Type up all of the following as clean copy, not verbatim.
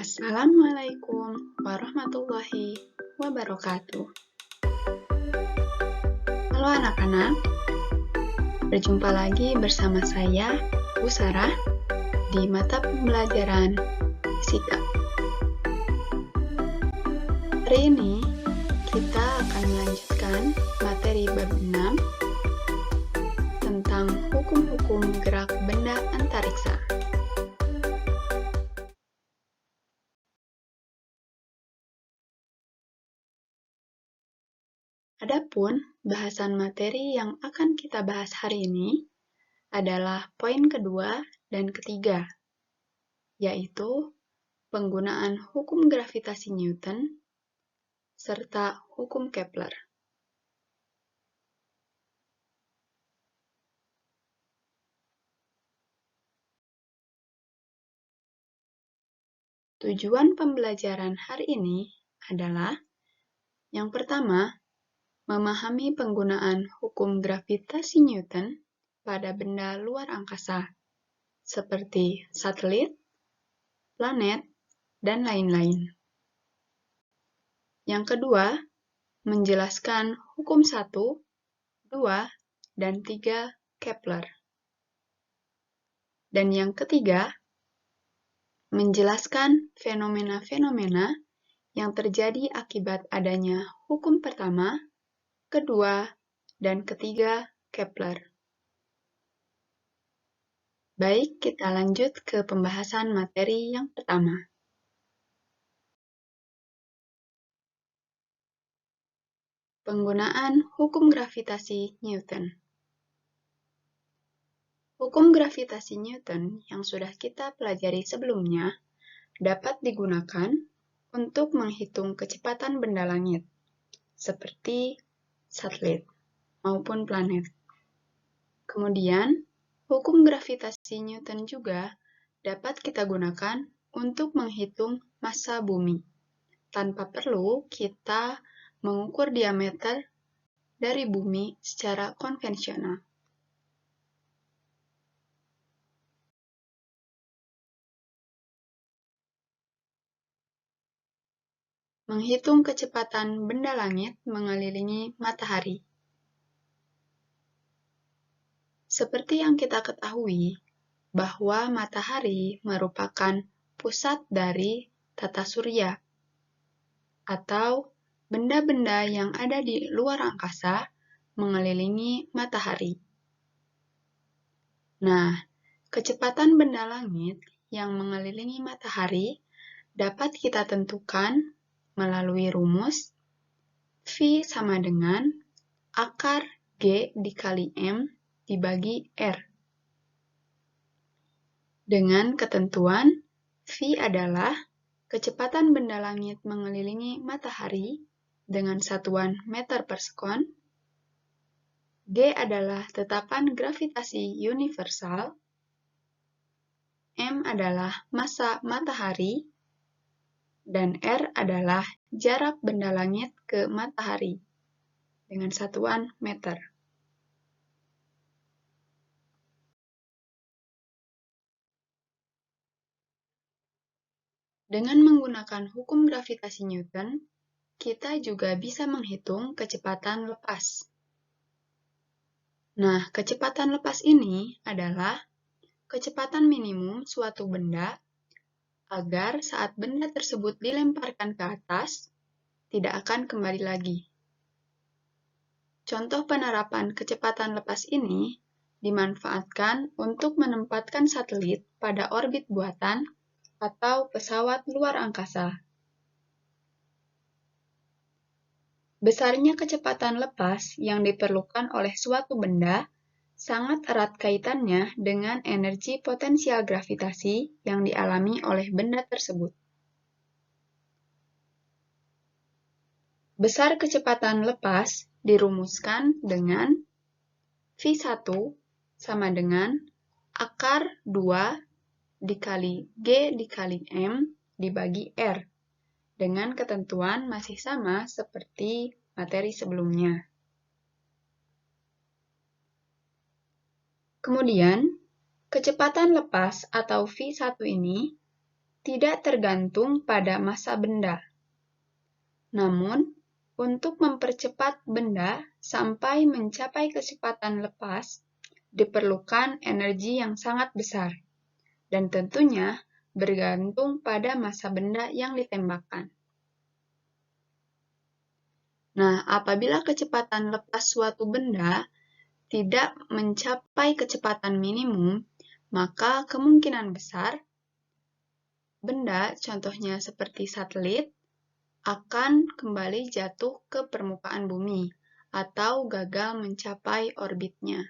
Assalamualaikum warahmatullahi wabarakatuh. Halo anak-anak, berjumpa lagi bersama saya, Bu Sarah, di mata pembelajaran fisika. Hari ini, kita akan melanjutkan materi bab 6 tentang hukum-hukum gerak benda antariksa. Adapun bahasan materi yang akan kita bahas hari ini adalah poin kedua dan ketiga, yaitu penggunaan hukum gravitasi Newton serta hukum Kepler. Tujuan pembelajaran hari ini adalah yang pertama, memahami penggunaan hukum gravitasi Newton pada benda luar angkasa, seperti satelit, planet, dan lain-lain. Yang kedua, menjelaskan hukum 1, 2, dan 3 Kepler. Dan yang ketiga, menjelaskan fenomena-fenomena yang terjadi akibat adanya hukum pertama, kedua, dan ketiga Kepler. Baik, kita lanjut ke pembahasan materi yang pertama. Penggunaan hukum gravitasi Newton. Hukum gravitasi Newton yang sudah kita pelajari sebelumnya dapat digunakan untuk menghitung kecepatan benda langit, seperti satelit maupun planet. Kemudian, hukum gravitasi Newton juga dapat kita gunakan untuk menghitung massa bumi, tanpa perlu kita mengukur diameter dari bumi secara konvensional. Menghitung kecepatan benda langit mengelilingi matahari. Seperti yang kita ketahui, bahwa matahari merupakan pusat dari tata surya, atau benda-benda yang ada di luar angkasa mengelilingi matahari. Nah, kecepatan benda langit yang mengelilingi matahari dapat kita tentukan melalui rumus V sama dengan akar G dikali M dibagi R. Dengan ketentuan, V adalah kecepatan benda langit mengelilingi matahari dengan satuan meter per sekon, G adalah tetapan gravitasi universal, M adalah massa matahari, dan R adalah jarak benda langit ke matahari dengan satuan meter. Dengan menggunakan hukum gravitasi Newton, kita juga bisa menghitung kecepatan lepas. Nah, kecepatan lepas ini adalah kecepatan minimum suatu benda agar saat benda tersebut dilemparkan ke atas, tidak akan kembali lagi. Contoh penerapan kecepatan lepas ini dimanfaatkan untuk menempatkan satelit pada orbit buatan atau pesawat luar angkasa. Besarnya kecepatan lepas yang diperlukan oleh suatu benda sangat erat kaitannya dengan energi potensial gravitasi yang dialami oleh benda tersebut. Besar kecepatan lepas dirumuskan dengan V1 sama dengan akar 2 dikali G dikali M dibagi R, dengan ketentuan masih sama seperti materi sebelumnya. Kemudian, kecepatan lepas atau V1 ini tidak tergantung pada massa benda. Namun, untuk mempercepat benda sampai mencapai kecepatan lepas, diperlukan energi yang sangat besar, dan tentunya bergantung pada massa benda yang ditembakkan. Nah, apabila kecepatan lepas suatu benda tidak mencapai kecepatan minimum, maka kemungkinan besar benda, contohnya seperti satelit, akan kembali jatuh ke permukaan bumi atau gagal mencapai orbitnya.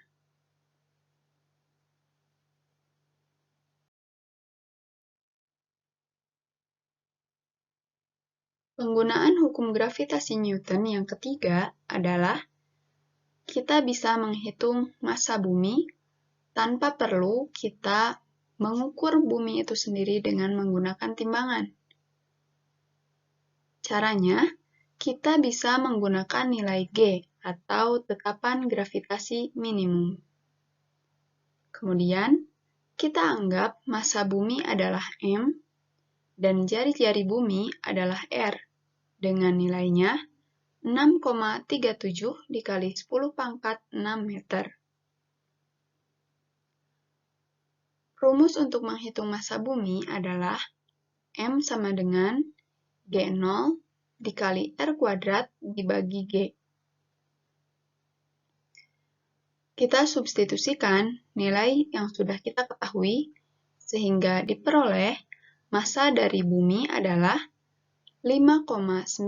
Penggunaan hukum gravitasi Newton yang ketiga adalah kita bisa menghitung massa bumi tanpa perlu kita mengukur bumi itu sendiri dengan menggunakan timbangan. Caranya, kita bisa menggunakan nilai G atau tetapan gravitasi minimum. Kemudian, kita anggap massa bumi adalah M dan jari-jari bumi adalah R dengan nilainya 6,37 dikali 10 pangkat 6 meter. Rumus untuk menghitung massa bumi adalah M sama dengan G0 dikali R kuadrat dibagi G. Kita substitusikan nilai yang sudah kita ketahui, sehingga diperoleh massa dari bumi adalah 5,96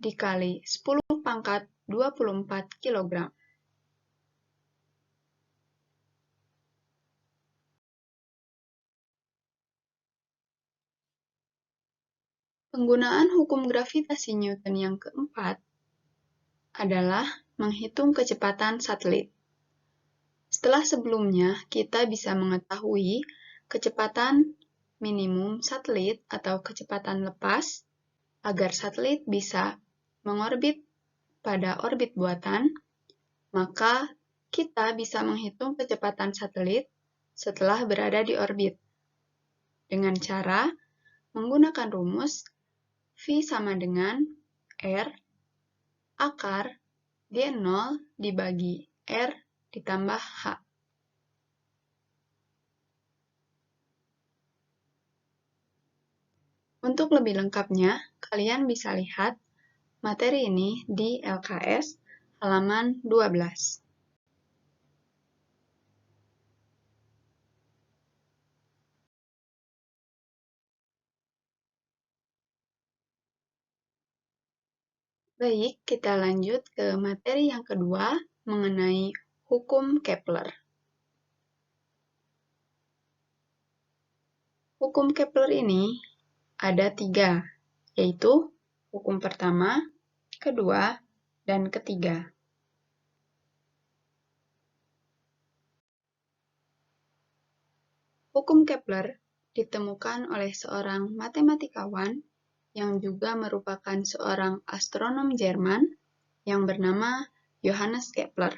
dikali 10 pangkat 24 kg. Penggunaan hukum gravitasi Newton yang keempat adalah menghitung kecepatan satelit. Setelah sebelumnya kita bisa mengetahui kecepatan minimum satelit atau kecepatan lepas agar satelit bisa mengorbit pada orbit buatan, maka kita bisa menghitung kecepatan satelit setelah berada di orbit dengan cara menggunakan rumus V sama dengan R akar G0 dibagi R ditambah H. Untuk lebih lengkapnya, kalian bisa lihat materi ini di LKS halaman 12. Baik, kita lanjut ke materi yang kedua mengenai hukum Kepler. Hukum Kepler ini ada 3, yaitu hukum pertama, kedua, dan ketiga. Hukum Kepler ditemukan oleh seorang matematikawan yang juga merupakan seorang astronom Jerman yang bernama Johannes Kepler.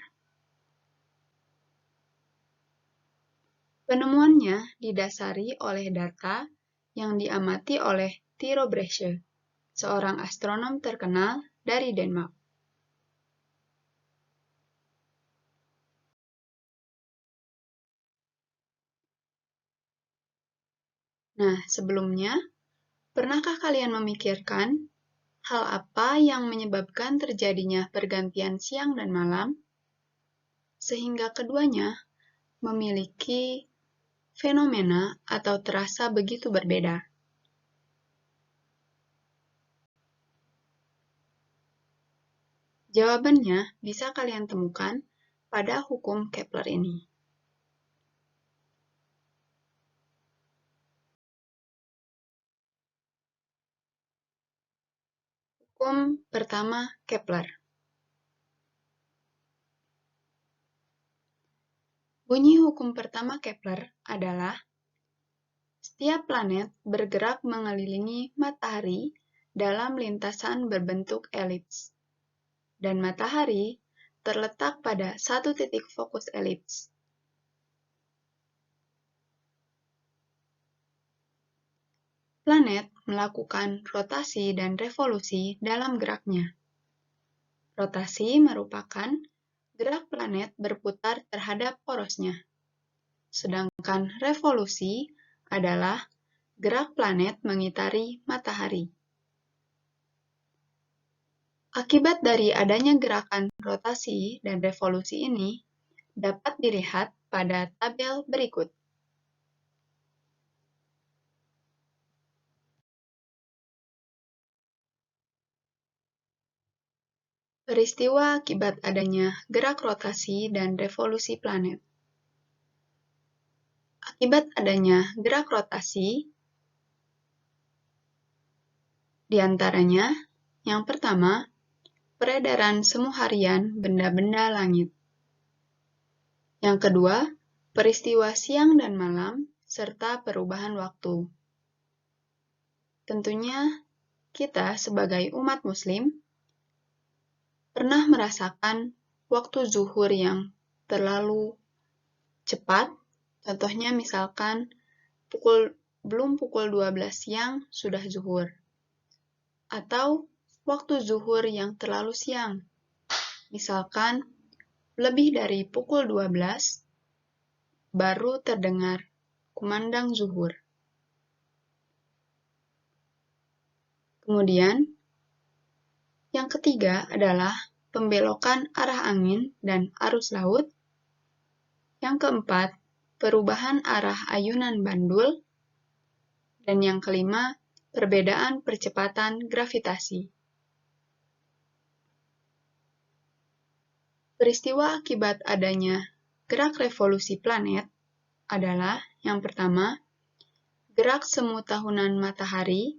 Penemuannya didasari oleh data yang diamati oleh Tycho Brahe, seorang astronom terkenal dari Denmark. Nah, sebelumnya, pernahkah kalian memikirkan hal apa yang menyebabkan terjadinya pergantian siang dan malam, sehingga keduanya memiliki fenomena atau terasa begitu berbeda? Jawabannya bisa kalian temukan pada hukum Kepler ini. Hukum pertama Kepler. Bunyi hukum pertama Kepler adalah setiap planet bergerak mengelilingi matahari dalam lintasan berbentuk elips, dan matahari terletak pada satu titik fokus elips. Planet melakukan rotasi dan revolusi dalam geraknya. Rotasi merupakan gerak planet berputar terhadap porosnya, sedangkan revolusi adalah gerak planet mengitari matahari. Akibat dari adanya gerakan rotasi dan revolusi ini dapat dilihat pada tabel berikut. Peristiwa akibat adanya gerak rotasi dan revolusi planet. Akibat adanya gerak rotasi, di antaranya, yang pertama, peredaran semu harian benda-benda langit. Yang kedua, peristiwa siang dan malam, serta perubahan waktu. Tentunya, kita sebagai umat Muslim pernah merasakan waktu zuhur yang terlalu cepat. Contohnya misalkan belum pukul 12 siang sudah zuhur. Atau waktu zuhur yang terlalu siang. Misalkan lebih dari pukul 12 baru terdengar kumandang zuhur. Kemudian, yang ketiga adalah pembelokan arah angin dan arus laut. Yang keempat, perubahan arah ayunan bandul. Dan yang kelima, perbedaan percepatan gravitasi. Peristiwa akibat adanya gerak revolusi planet adalah yang pertama, gerak semu tahunan matahari.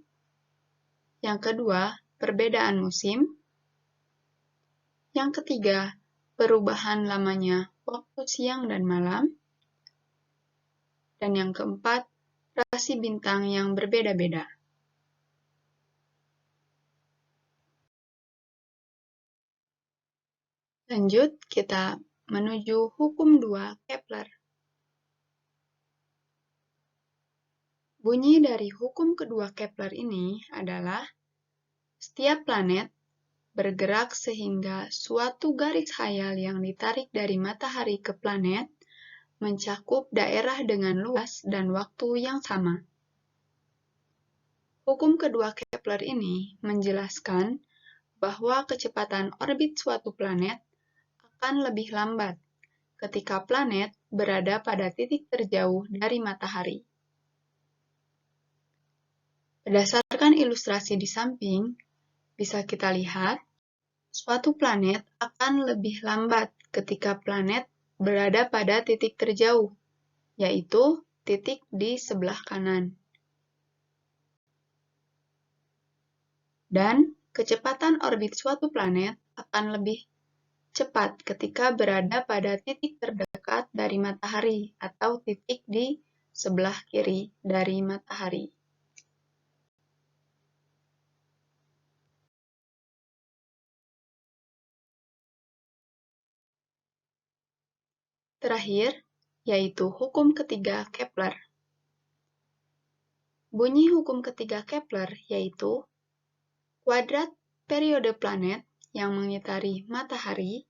Yang kedua, perbedaan musim. Yang ketiga, perubahan lamanya waktu siang dan malam. Dan yang keempat, rasi bintang yang berbeda-beda. Lanjut, kita menuju hukum 2 Kepler. Bunyi dari hukum kedua Kepler ini adalah setiap planet bergerak sehingga suatu garis khayal yang ditarik dari matahari ke planet mencakup daerah dengan luas dan waktu yang sama. Hukum kedua Kepler ini menjelaskan bahwa kecepatan orbit suatu planet akan lebih lambat ketika planet berada pada titik terjauh dari matahari. Berdasarkan ilustrasi di samping, bisa kita lihat suatu planet akan lebih lambat ketika planet berada pada titik terjauh, yaitu titik di sebelah kanan. Dan kecepatan orbit suatu planet akan lebih cepat ketika berada pada titik terdekat dari matahari atau titik di sebelah kiri dari matahari. Terakhir, yaitu hukum ketiga Kepler. Bunyi hukum ketiga Kepler yaitu kuadrat periode planet yang mengitari matahari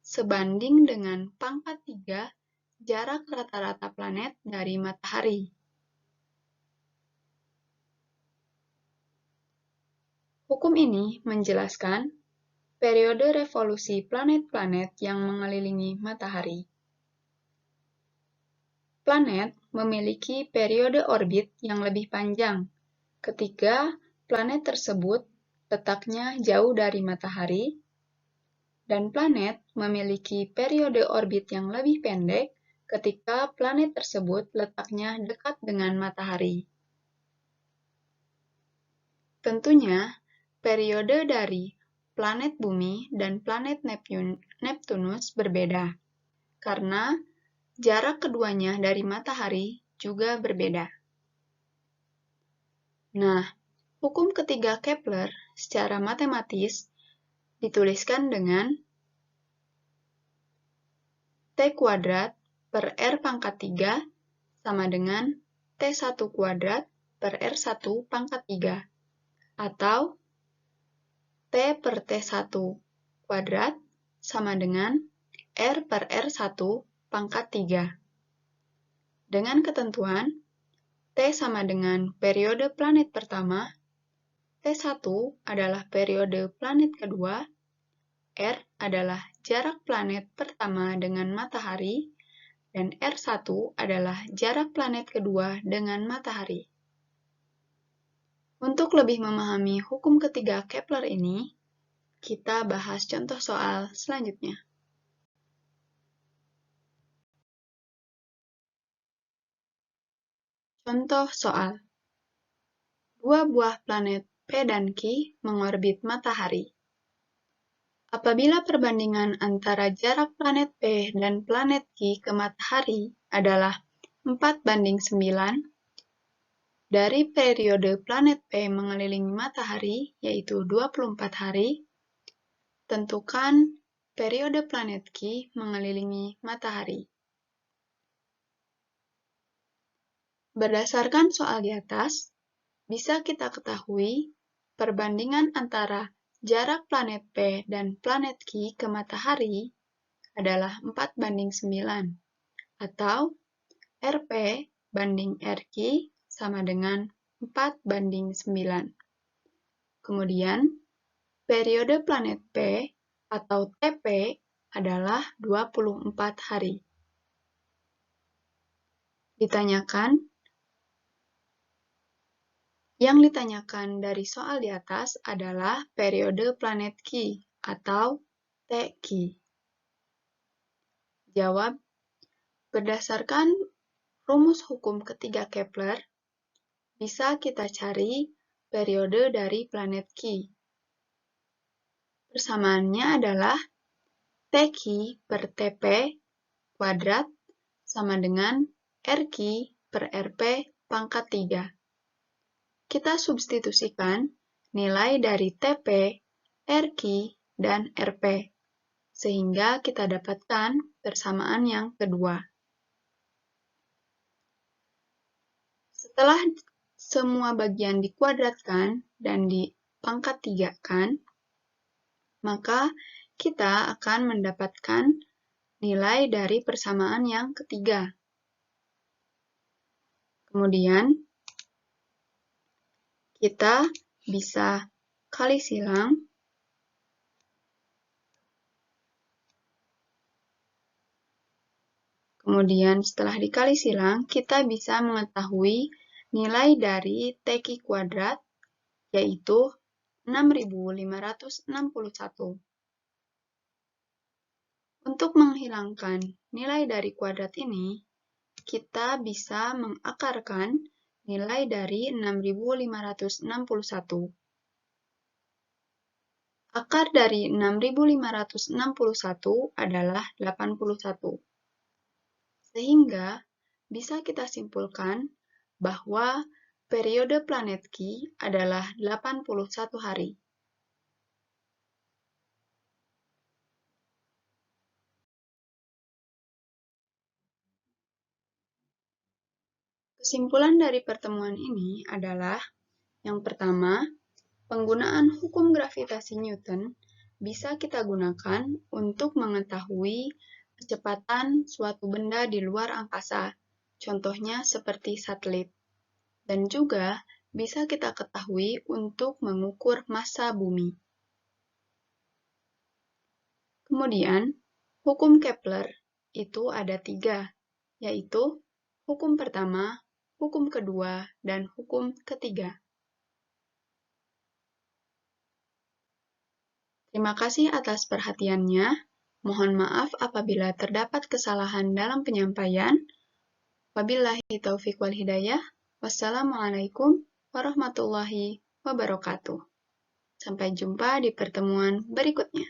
sebanding dengan pangkat 3 jarak rata-rata planet dari matahari. Hukum ini menjelaskan periode revolusi planet-planet yang mengelilingi matahari. Planet memiliki periode orbit yang lebih panjang ketika planet tersebut letaknya jauh dari matahari, dan planet memiliki periode orbit yang lebih pendek ketika planet tersebut letaknya dekat dengan matahari. Tentunya, periode dari planet Bumi dan planet Neptunus berbeda, karena jarak keduanya dari matahari juga berbeda. Nah, hukum ketiga Kepler secara matematis dituliskan dengan T kuadrat per R pangkat 3 sama dengan T1 kuadrat per R1 pangkat 3, atau T per T1 kuadrat sama dengan R per R1 pangkat 3. Dengan ketentuan, T sama dengan periode planet pertama, T1 adalah periode planet kedua, R adalah jarak planet pertama dengan matahari, dan R1 adalah jarak planet kedua dengan matahari. Untuk lebih memahami hukum ketiga Kepler ini, kita bahas contoh soal selanjutnya. Contoh soal. Dua buah planet P dan Q mengorbit matahari. Apabila perbandingan antara jarak planet P dan planet Q ke matahari adalah 4:9, dari periode planet P mengelilingi matahari, yaitu 24 hari, tentukan periode planet Q mengelilingi matahari. Berdasarkan soal di atas, bisa kita ketahui perbandingan antara jarak planet P dan planet Q ke matahari adalah 4:9, atau RP banding RQ sama dengan 4:9. Kemudian, periode planet P atau TP adalah 24 hari. Yang ditanyakan dari soal di atas adalah periode planet Q atau TQ. Jawab, berdasarkan rumus hukum ketiga Kepler, bisa kita cari periode dari planet Q. Persamaannya adalah TQ per TP kuadrat sama dengan RQ per RP pangkat 3. Kita substitusikan nilai dari TP, RQ, dan RP, sehingga kita dapatkan persamaan yang kedua. Setelah semua bagian dikuadratkan dan dipangkat 3-kan, maka kita akan mendapatkan nilai dari persamaan yang ketiga. Kemudian, kita bisa kali silang. Kemudian setelah dikali silang, kita bisa mengetahui nilai dari TQ kuadrat, yaitu 6.561. Untuk menghilangkan nilai dari kuadrat ini, kita bisa mengakarkan nilai dari 6.561. Akar dari 6.561 adalah 81. Sehingga bisa kita simpulkan bahwa periode planet Q adalah 81 hari. Kesimpulan dari pertemuan ini adalah, yang pertama, penggunaan hukum gravitasi Newton bisa kita gunakan untuk mengetahui kecepatan suatu benda di luar angkasa, contohnya seperti satelit. Dan juga bisa kita ketahui untuk mengukur massa bumi. Kemudian, hukum Kepler itu ada 3, yaitu hukum pertama, hukum kedua, dan hukum ketiga. Terima kasih atas perhatiannya. Mohon maaf apabila terdapat kesalahan dalam penyampaian. Wabillahi taufiq wal hidayah. Wassalamualaikum warahmatullahi wabarakatuh. Sampai jumpa di pertemuan berikutnya.